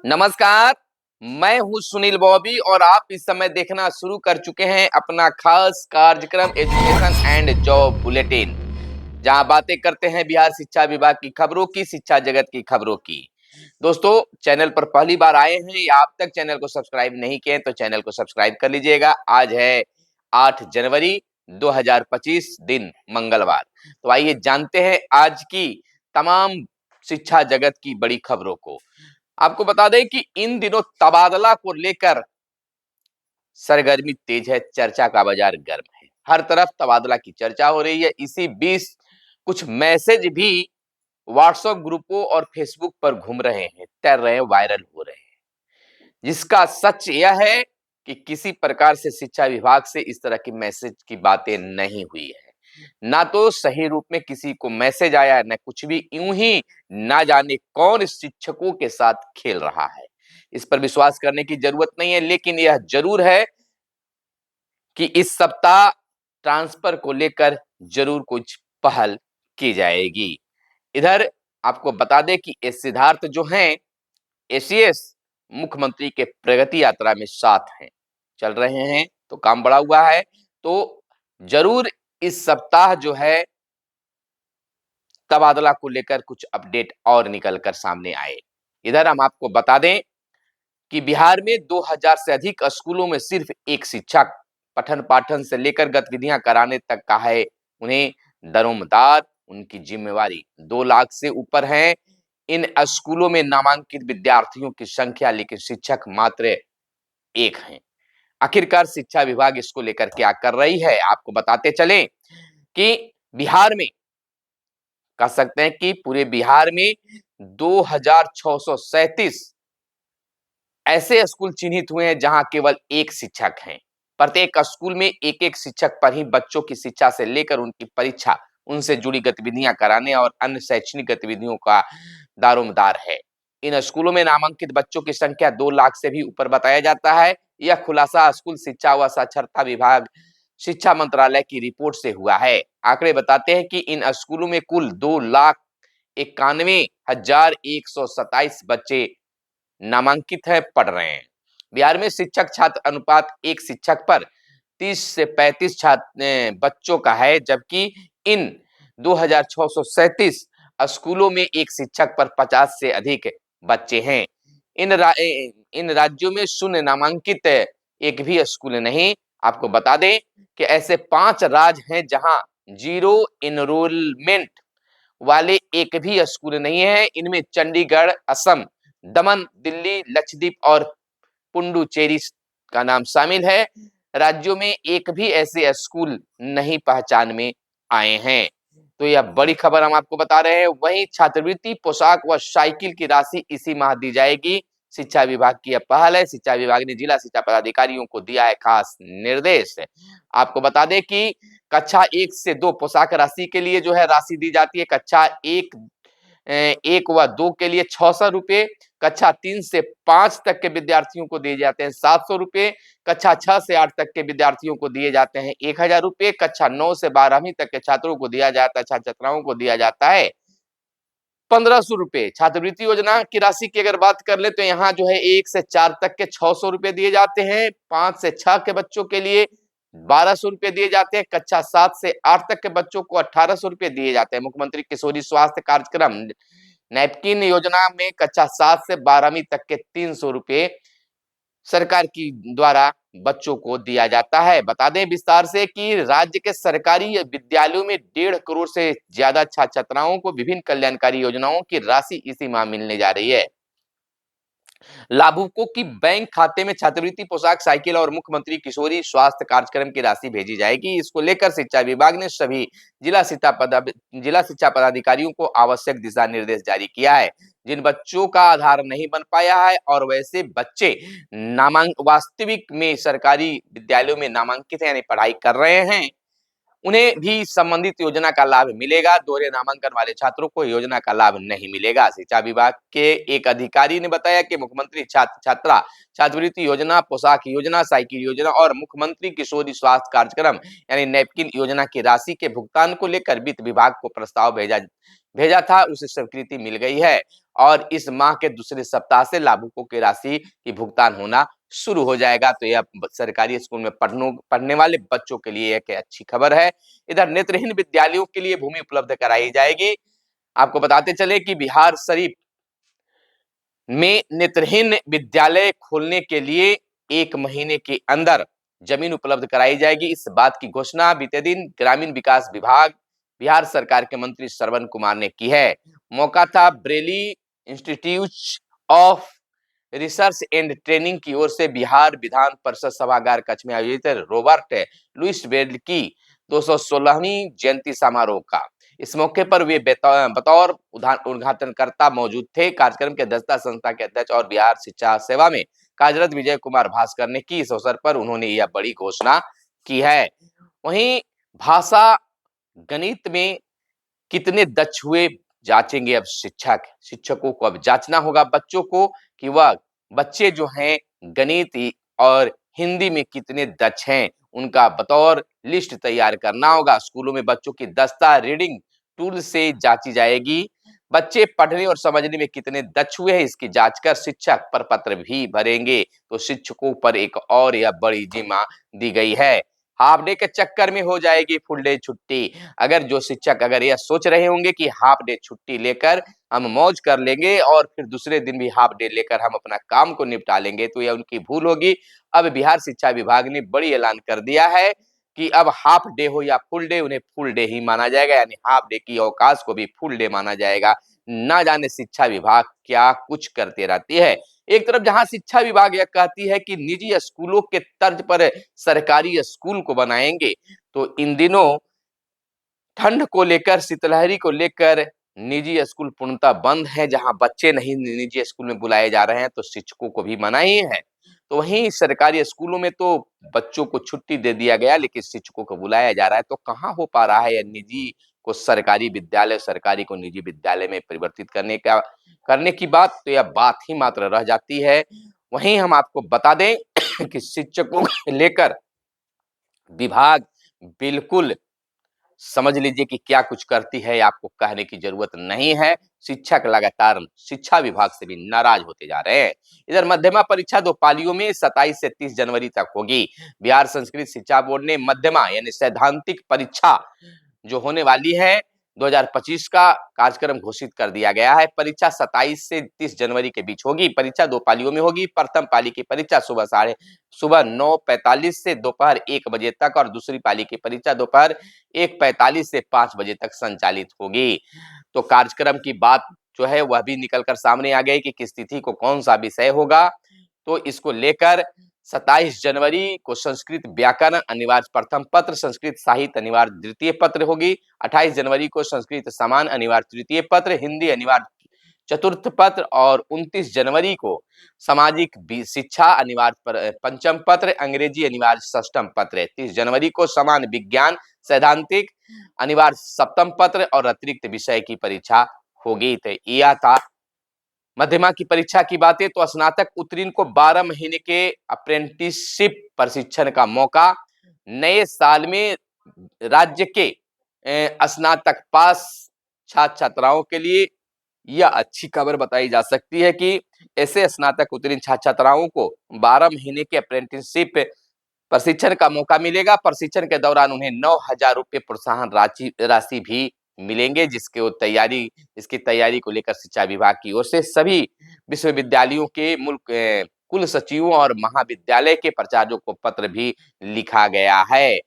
नमस्कार, मैं हूं सुनील बॉबी और आप इस समय देखना शुरू कर चुके हैं अपना खास कार्यक्रम एजुकेशन एंड जॉब बुलेटिन, जहां बातें करते हैं बिहार शिक्षा विभाग की खबरों की, शिक्षा जगत की खबरों की। दोस्तों, चैनल पर पहली बार आए हैं या आप तक चैनल को सब्सक्राइब नहीं किए तो चैनल को सब्सक्राइब कर लीजिएगा। आज है 8 जनवरी 2025, दिन मंगलवार। तो आइए जानते हैं आज की तमाम शिक्षा जगत की बड़ी खबरों को। आपको बता दें कि इन दिनों तबादला को लेकर सरगर्मी तेज है, चर्चा का बाजार गर्म है। हर तरफ तबादला की चर्चा हो रही है। इसी बीच कुछ मैसेज भी व्हाट्सएप ग्रुपों और फेसबुक पर घूम रहे हैं, तैर रहे हैं, वायरल हो रहे हैं, जिसका सच यह है कि किसी प्रकार से शिक्षा विभाग से इस तरह की मैसेज की बातें नहीं हुई है। ना तो सही रूप में किसी को मैसेज आया है, न कुछ भी, यूं ही ना जाने कौन शिक्षकों के साथ खेल रहा है। इस पर विश्वास करने की जरूरत नहीं है, लेकिन यह जरूर है कि इस सप्ताह ट्रांसफर को लेकर जरूर कुछ पहल की जाएगी। इधर आपको बता दें कि ये सिद्धार्थ जो हैं, एसीएस मुख्यमंत्री के प्रगति यात्रा में साथ हैं, चल रहे हैं, तो काम बढ़ा हुआ है। तो जरूर इस सप्ताह जो है तबादला को लेकर कुछ अपडेट और निकल कर सामने आए। इधर हम आपको बता दें कि बिहार में 2000 से अधिक स्कूलों में सिर्फ एक शिक्षक पठन पाठन से लेकर गतिविधियां कराने तक का है। उन्हें दरोमदार, उनकी जिम्मेवारी 2 लाख से ऊपर है। इन स्कूलों में नामांकित विद्यार्थियों की संख्या, लेकिन शिक्षक मात्र एक हैं। आखिरकार शिक्षा विभाग इसको लेकर क्या कर रही है, आपको बताते चलें कि बिहार में, कह सकते हैं कि पूरे बिहार में 2637 ऐसे स्कूल चिन्हित हुए हैं जहां केवल एक शिक्षक हैं। प्रत्येक स्कूल में एक एक शिक्षक पर ही बच्चों की शिक्षा से लेकर उनकी परीक्षा, उनसे जुड़ी गतिविधियां कराने और अन्य शैक्षणिक गतिविधियों का दारोमदार है। इन स्कूलों में नामांकित बच्चों की संख्या 2 लाख से भी ऊपर बताया जाता है। यह खुलासा स्कूल शिक्षा व साक्षरता विभाग, शिक्षा मंत्रालय की रिपोर्ट से हुआ है। आंकड़े बताते हैं कि इन स्कूलों में कुल 2,91,127 बच्चे नामांकित है, पढ़ रहे हैं। बिहार में शिक्षक छात्र अनुपात एक शिक्षक पर 30 से 35 छात्र बच्चों का है, जबकि इन 2637 स्कूलों में एक शिक्षक पर 50 से अधिक बच्चे हैं। इन राज्यों में शून्य नामांकित एक भी स्कूल नहीं। आपको बता दें कि ऐसे 5 राज्य हैं जहां जीरो इनरोलमेंट वाले एक भी स्कूल नहीं है। इनमें चंडीगढ़, असम, दमन, दिल्ली, लक्षद्वीप और पुडुचेरी का नाम शामिल है। राज्यों में एक भी ऐसे स्कूल नहीं पहचान में आए हैं। तो यह बड़ी खबर हम आपको बता रहे हैं। वहीं छात्रवृत्ति, पोशाक व साइकिल की राशि इसी माह दी जाएगी। शिक्षा विभाग की यह पहल है। शिक्षा विभाग ने जिला शिक्षा पदाधिकारियों को दिया है खास निर्देश। आपको बता दें कि कक्षा 1 से 2 पोशाक राशि के लिए जो है राशि दी जाती है। कक्षा 1 व 2 के लिए 600 रुपए, कक्षा 3 से 5 तक के विद्यार्थियों को दिए जाते हैं 700 रुपए, कक्षा 6 से 8 तक के विद्यार्थियों को दिए जाते हैं 1000 रुपए, कक्षा 9 से 12वीं तक के छात्रों को दिया जाता है, छात्र छात्राओं को दिया जाता है 1500 रुपए। छात्रवृत्ति योजना की राशि की अगर बात कर ले तो यहाँ जो है 1 से 4 तक के 600 रुपए दिए जाते हैं, 5 से 6 के बच्चों के लिए 1200 रुपए दिए जाते हैं, कक्षा 7 से 8 तक के बच्चों को 1800 रुपए दिए जाते हैं। मुख्यमंत्री किशोरी स्वास्थ्य कार्यक्रम नैपकिन योजना में कक्षा 7 से 12वीं तक के 300 रुपए सरकार की द्वारा बच्चों को दिया जाता है। बता दें विस्तार से कि राज्य के सरकारी विद्यालयों में 1.5 करोड़ से ज्यादा छात्र छात्राओं को विभिन्न कल्याणकारी योजनाओं की राशि इसी माह मिलने जा रही है। लाभुकों की बैंक खाते में छात्रवृत्ति, पोशाक, साइकिल और मुख्यमंत्री किशोरी स्वास्थ्य कार्यक्रम की राशि भेजी जाएगी। इसको लेकर शिक्षा विभाग ने सभी जिला शिक्षा पदाधिकारियों को आवश्यक दिशा निर्देश जारी किया है। जिन बच्चों का आधार नहीं बन पाया है और वैसे बच्चे वास्तविक में सरकारी विद्यालयों में नामांकित यानी पढ़ाई कर रहे हैं, उन्हें भी संबंधित योजना का लाभ मिलेगा। दोहरे नामांकन वाले छात्रों को योजना का लाभ नहीं मिलेगा। शिक्षा विभाग के एक अधिकारी ने बताया कि मुख्यमंत्री छात्रवृत्ति योजना, पोशाक योजना, साइकिल योजना और मुख्यमंत्री किशोरी स्वास्थ्य कार्यक्रम यानी नैपकिन योजना की राशि के भुगतान को लेकर वित्त विभाग को प्रस्ताव भेजा था, उसे स्वीकृति मिल गई है और इस माह के दूसरे सप्ताह से लाभुकों की राशि की भुगतान होना शुरू हो जाएगा। तो यह सरकारी स्कूल में पढ़ने वाले बच्चों के लिए एक अच्छी खबर है। इधर नेत्रहीन विद्यालयों के लिए भूमि उपलब्ध कराई जाएगी। आपको बताते चले कि बिहार शरीफ में नेत्रहीन विद्यालय खोलने के लिए 1 महीने के अंदर जमीन उपलब्ध कराई जाएगी। इस बात की घोषणा बीते दिन ग्रामीण विकास विभाग बिहार सरकार के मंत्री श्रवण कुमार ने की है। मौका था Bareilly institute of research and training की ओर से बिहार विधान परिषद सभागार कक्ष में आयोजित रॉबर्ट लुईस बेल की 216वीं जयंती समारोह का। इस मौके पर वे बतौर उद्घाटनकर्ता मौजूद थे। कार्यक्रम के अध्यक्षता संस्था के अध्यक्ष और बिहार शिक्षा सेवा में कार्यरत विजय कुमार भास्कर ने की। इस अवसर पर उन्होंने यह बड़ी घोषणा की है। वहीं भाषा गणित में कितने दक्ष हुए जांचेंगे अब शिक्षकों को अब जांचना होगा बच्चों को कि वह बच्चे जो हैं गणित और हिंदी में कितने दक्ष हैं, उनका बतौर लिस्ट तैयार करना होगा। स्कूलों में बच्चों की दस्ता रीडिंग टूल से जांची जाएगी। बच्चे पढ़ने और समझने में कितने दक्ष हुए हैं, इसकी जांच कर शिक्षक प्रपत्र भी भरेंगे। तो शिक्षकों पर एक और यह बड़ी जिम्मा दी गई है। हाफ डे के चक्कर में हो जाएगी फुल डे छुट्टी। अगर जो शिक्षक अगर यह सोच रहे होंगे कि हाफ डे छुट्टी लेकर हम मौज कर लेंगे और फिर दूसरे दिन भी हाफ डे लेकर हम अपना काम को निपटा लेंगे, तो यह उनकी भूल होगी। अब बिहार शिक्षा विभाग ने बड़ी ऐलान कर दिया है कि अब हाफ डे हो या फुल डे, उन्हें फुल डे ही माना जाएगा, यानी हाफ डे की अवकाश को भी फुल डे माना जाएगा। ना जाने शिक्षा विभाग क्या कुछ करते रहती है। एक तरफ जहां शिक्षा विभाग यह कहती है कि निजी स्कूलों के तर्ज पर सरकारी स्कूल को बनाएंगे, तो इन दिनों ठंड को लेकर, शीतलहरी को लेकर निजी स्कूल पूर्णतः बंद है। जहां बच्चे नहीं निजी स्कूल में बुलाए जा रहे हैं, तो शिक्षकों को भी मनाही है। तो वहीं सरकारी स्कूलों में तो बच्चों को छुट्टी दे दिया गया, लेकिन शिक्षकों को बुलाया जा रहा है। तो कहाँ हो पा रहा है यह निजी को सरकारी विद्यालय, सरकारी को निजी विद्यालय में परिवर्तित करने की बात, तो यह बात ही मात्र रह जाती है। वहीं हम आपको बता दें कि शिक्षकों को लेकर विभाग बिल्कुल समझ लीजिए कि क्या कुछ करती है, आपको कहने की जरूरत नहीं है। शिक्षक लगातार शिक्षा विभाग से भी नाराज होते जा रहे हैं। इधर मध्यमा परीक्षा 2 पालियों में 27 से 30 जनवरी तक होगी। बिहार संस्कृत शिक्षा बोर्ड ने मध्यमा यानी सैद्धांतिक परीक्षा जो होने वाली है 2025 का कार्यक्रम घोषित कर दिया गया है। परीक्षा 27 से 30 जनवरी के बीच होगी। परीक्षा 2 पालियों में होगी। प्रथम पाली की परीक्षा सुबह 9:45 से दोपहर 1 बजे तक और दूसरी पाली की परीक्षा दोपहर 1:45 से 5 बजे तक संचालित होगी। तो कार्यक्रम की बात जो है वह भी निकल कर सामने आ गई कि किस तिथि को कौन सा विषय होगा। तो इसको लेकर 27 जनवरी को संस्कृत व्याकरण अनिवार्य प्रथम पत्र, संस्कृत साहित्य अनिवार्य द्वितीय पत्र होगी। 28 जनवरी को संस्कृत समान अनिवार्य तृतीय पत्र, हिंदी अनिवार्य चतुर्थ पत्र और 29 जनवरी को सामाजिक शिक्षा अनिवार्य पंचम पत्र, अंग्रेजी अनिवार्य षष्ठम पत्र। 30 जनवरी को समान विज्ञान सैद्धांतिक अनिवार्य सप्तम पत्र और अतिरिक्त विषय की परीक्षा होगी। तो यह था मध्यमा की परीक्षा की बातें। तो स्नातक उत्तीर्ण को 12 महीने के अप्रेंटिसशिप प्रशिक्षण का मौका। नए साल में राज्य के स्नातक पास छात्र छात्राओं के लिए यह अच्छी खबर बताई जा सकती है कि ऐसे स्नातक उत्तीर्ण छात्र छात्राओं को 12 महीने के अप्रेंटिसशिप प्रशिक्षण का मौका मिलेगा। प्रशिक्षण के दौरान उन्हें 9,000 रुपये प्रोत्साहन राशि भी मिलेंगे, इसकी तैयारी को लेकर शिक्षा विभाग की ओर से सभी विश्वविद्यालयों के कुल सचिवों और महाविद्यालय के प्राचार्यों को पत्र भी लिखा गया है।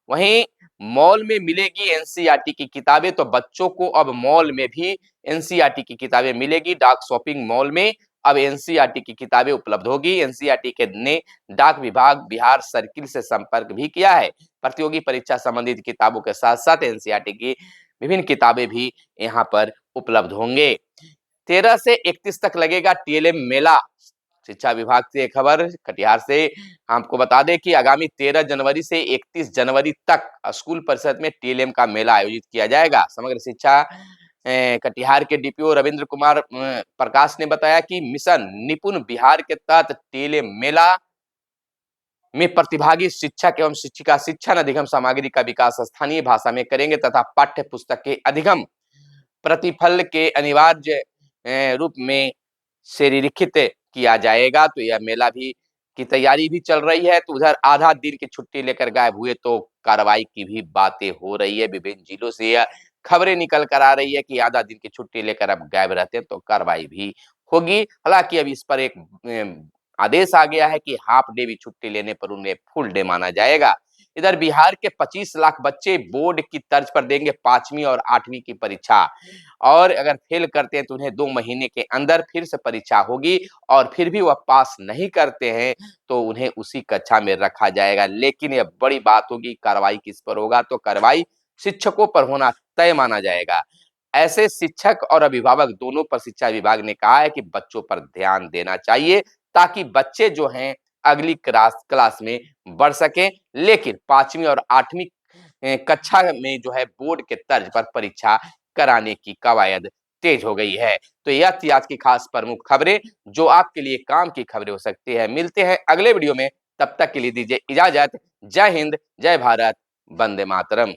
वहीं मॉल में मिलेगी एनसीईआरटी की किताबें, तो बच्चों को अब मॉल में भी एनसीईआरटी की किताबें मिलेगी। डाक शॉपिंग मॉल में अब एनसीईआरटी की किताबें उपलब्ध होगी। एनसीईआरटी के ने डाक विभाग बिहार सर्किल से संपर्क भी किया है। प्रतियोगी परीक्षा संबंधित किताबों के साथ साथ एनसीईआरटी की विभिन्न किताबें भी यहाँ पर उपलब्ध होंगे। 13 से 31 तक लगेगा टीएलएम मेला। शिक्षा विभाग से एक खबर कटिहार से आपको बता दें कि आगामी 13 जनवरी से 31 जनवरी तक स्कूल परिषद में टीएलएम का मेला आयोजित किया जाएगा। समग्र शिक्षा कटिहार के डीपीओ रविंद्र कुमार प्रकाश ने बताया कि मिशन निपुण बिहार के तहत टीएलएम मेला में प्रतिभागी शिक्षक एवं शिक्षिका शिक्षण अधिगम सामग्री का विकास स्थानीय भाषा में करेंगे तथा पाठ्य पुस्तक के अधिगम प्रतिफल के अनिवार्य रूप में सेरिलिखित किया जाएगा। तो यह मेला भी की तैयारी भी चल रही है। तो उधर आधा दिन की छुट्टी लेकर गायब हुए तो कार्रवाई की भी बातें हो रही है। विभिन्न जिलों से यह खबरें निकल कर आ रही है कि आधा दिन की छुट्टी लेकर अब गायब रहते हैं तो कार्रवाई भी होगी। हालाँकि अब इस पर एक आदेश आ गया है कि हाफ डे भी छुट्टी लेने पर उन्हें फुल डे माना जाएगा। इधर बिहार के 25 लाख बच्चे बोर्ड की तर्ज पर देंगे 5वीं और 8वीं की परीक्षा, और अगर फेल करते हैं तो उन्हें 2 महीने के अंदर फिर से परीक्षा होगी, और फिर भी वह पास नहीं करते हैं तो उन्हें उसी कक्षा में रखा जाएगा। लेकिन यह बड़ी बात होगी, कार्रवाई किस पर होगा? तो कार्रवाई शिक्षकों पर होना तय माना जाएगा। ऐसे शिक्षक और अभिभावक दोनों पर शिक्षा विभाग ने कहा है कि बच्चों पर ध्यान देना चाहिए, ताकि बच्चे जो हैं अगली क्लास में बढ़ सकें। लेकिन 5वीं और 8वीं कक्षा में जो है बोर्ड के तर्ज पर परीक्षा कराने की कवायद तेज हो गई है। तो यह थी आज की खास प्रमुख खबरें, जो आपके लिए काम की खबरें हो सकती है। मिलते हैं अगले वीडियो में, तब तक के लिए दीजिए इजाजत। जय हिंद, जय भारत, वंदे मातरम।